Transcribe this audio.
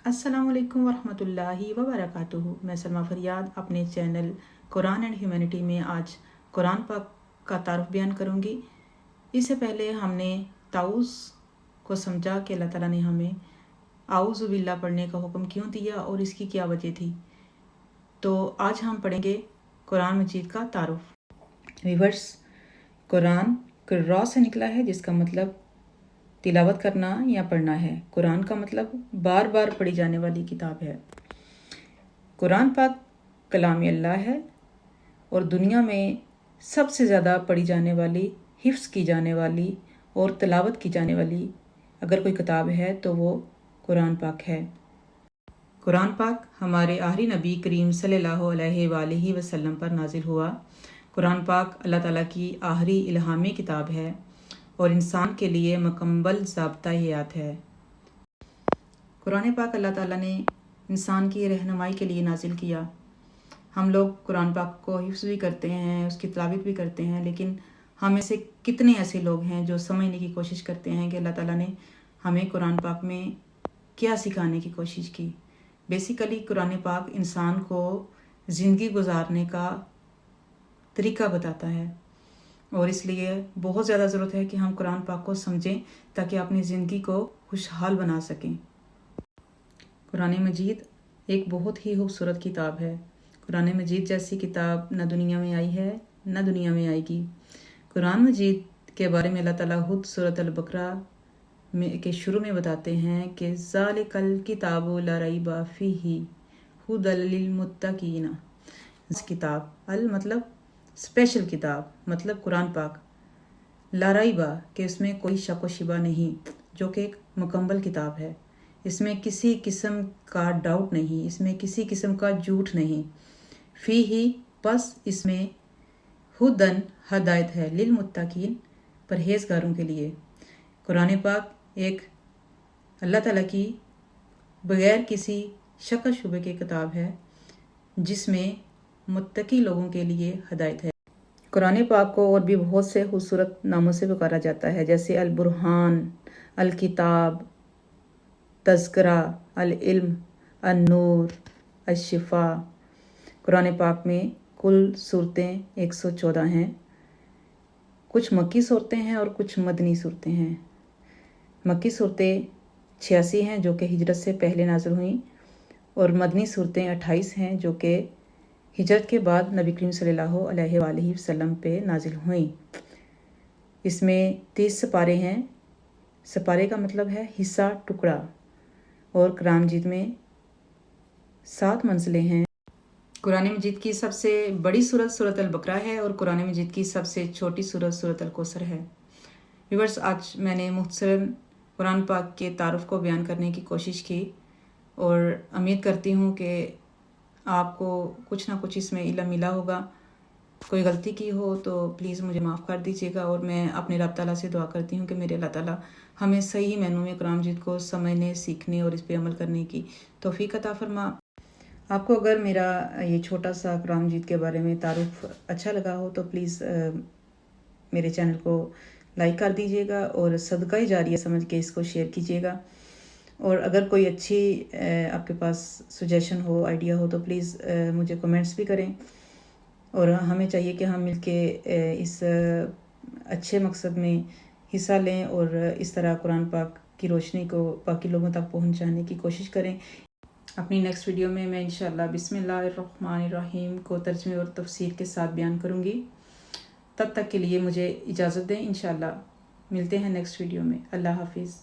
السلام علیکم ورحمۃ اللہ وبرکاتہ۔ میں سلمہ فریاد اپنے چینل قرآن اینڈ ہیومینٹی میں آج قرآن پاک کا تعارف بیان کروں گی۔ اس سے پہلے ہم نے تعوذ کو سمجھا کہ اللہ تعالیٰ نے ہمیں اعوذ باللہ پڑھنے کا حکم کیوں دیا اور اس کی کیا وجہ تھی۔ تو آج ہم پڑھیں گے قرآن مجید کا تعارف۔ ویورس، قرآن قراء سے نکلا ہے جس کا مطلب تلاوت کرنا یا پڑھنا ہے۔ قرآن کا مطلب بار بار پڑھی جانے والی کتاب ہے۔ قرآن پاک کلام اللہ ہے اور دنیا میں سب سے زیادہ پڑھی جانے والی، حفظ کی جانے والی اور تلاوت کی جانے والی اگر کوئی کتاب ہے تو وہ قرآن پاک ہے۔ قرآن پاک ہمارے آخری نبی کریم صلی اللہ علیہ وآلہ وسلم پر نازل ہوا۔ قرآن پاک اللہ تعالیٰ کی آخری الہامی کتاب ہے اور انسان کے لیے مکمل ضابطہ حیات ہے۔ قرآن پاک اللہ تعالیٰ نے انسان کی رہنمائی کے لیے نازل کیا۔ ہم لوگ قرآن پاک کو حفظ بھی کرتے ہیں، اس کی تلاوت بھی کرتے ہیں، لیکن ہم میں سے کتنے ایسے لوگ ہیں جو سمجھنے کی کوشش کرتے ہیں کہ اللہ تعالیٰ نے ہمیں قرآن پاک میں کیا سکھانے کی کوشش کی۔ بیسیکلی قرآن پاک انسان کو زندگی گزارنے کا طریقہ بتاتا ہے، اور اس لیے بہت زیادہ ضرورت ہے کہ ہم قرآن پاک کو سمجھیں تاکہ اپنی زندگی کو خوشحال بنا سکیں۔ قرآن مجید ایک بہت ہی خوبصورت کتاب ہے۔ قرآن مجید جیسی کتاب نہ دنیا میں آئی ہے نہ دنیا میں آئے گی۔ قرآن مجید کے بارے میں اللہ تعالیٰ خود سورۃ البقرہ کے شروع میں بتاتے ہیں کہ ذالک الکتاب لا ریب فیہ ھدی للمتقین۔ اس کتاب مطلب اسپیشل کتاب، مطلب قرآن پاک، لا ریب کہ اس میں کوئی شک و شبہ نہیں، جو کہ ایک مکمل کتاب ہے۔ اس میں کسی قسم کا ڈاؤٹ نہیں، اس میں کسی قسم کا جھوٹ نہیں۔ فیہ پس اس میں ھدن ہدایت ہے، للمتقین پرہیزگاروں کے لیے۔ قرآن پاک ایک اللہ تعالیٰ کی بغیر کسی شک و شبہ کی کتاب ہے جس میں متقی لوگوں کے لیے ہدایت ہے۔ قرآن پاک کو اور بھی بہت سے خوبصورت ناموں سے پکارا جاتا ہے، جیسے البرہان، الکتاب، تذکرہ، العلم، النور، الشفاء۔ قرآن پاک میں کل صورتیں 114 ہیں۔ کچھ مکی صورتیں ہیں اور کچھ مدنی صورتیں ہیں۔ مکی صورتیں 86 ہیں جو کہ ہجرت سے پہلے نازل ہوئیں، اور مدنی صورتیں 28 ہیں جو کہ ہجرت کے بعد نبی کریم صلی اللہ علیہ وآلہ وسلم پہ نازل ہوئیں۔ اس میں 30 سپارے ہیں۔ سپارے کا مطلب ہے حصہ، ٹکڑا، اور قرآن مجید میں 7 منزلیں ہیں۔ قرآن مجید کی سب سے بڑی سورت سورۃ البقرہ ہے اور قرآن مجید کی سب سے چھوٹی سورت سورۃ الکوثر ہے۔ ویورس، آج میں نے مختصراً قرآن پاک کے تعارف کو بیان کرنے کی کوشش کی، اور امید کرتی ہوں کہ آپ کو کچھ نہ کچھ اس میں علم ملا ہوگا۔ کوئی غلطی کی ہو تو پلیز مجھے معاف کر دیجیے گا، اور میں اپنے رب تعالیٰ سے دعا کرتی ہوں کہ میرے اللہ تعالیٰ ہمیں صحیح معنوں میں قرآن مجید کو سمجھنے، سیکھنے اور اس پہ عمل کرنے کی توفیق عطا فرما۔ آپ کو اگر میرا یہ چھوٹا سا قرآن مجید کے بارے میں تعارف اچھا لگا ہو تو پلیز میرے چینل کو لائک کر دیجیے گا اور صدقہ جاریہ سمجھ کے اس کو شیئر کیجیے گا۔ اور اگر کوئی اچھی آپ کے پاس سجیشن ہو، آئیڈیا ہو تو پلیز مجھے کمنٹس بھی کریں، اور ہمیں چاہیے کہ ہم مل کے اس اچھے مقصد میں حصہ لیں اور اس طرح قرآن پاک کی روشنی کو باقی لوگوں تک پہنچانے کی کوشش کریں۔ اپنی نیکسٹ ویڈیو میں انشاءاللہ بسم اللہ الرحمن الرحیم کو ترجمے اور تفسیر کے ساتھ بیان کروں گی۔ تب تک کے لیے مجھے اجازت دیں، انشاءاللہ ملتے ہیں نیکسٹ ویڈیو میں۔ اللہ حافظ۔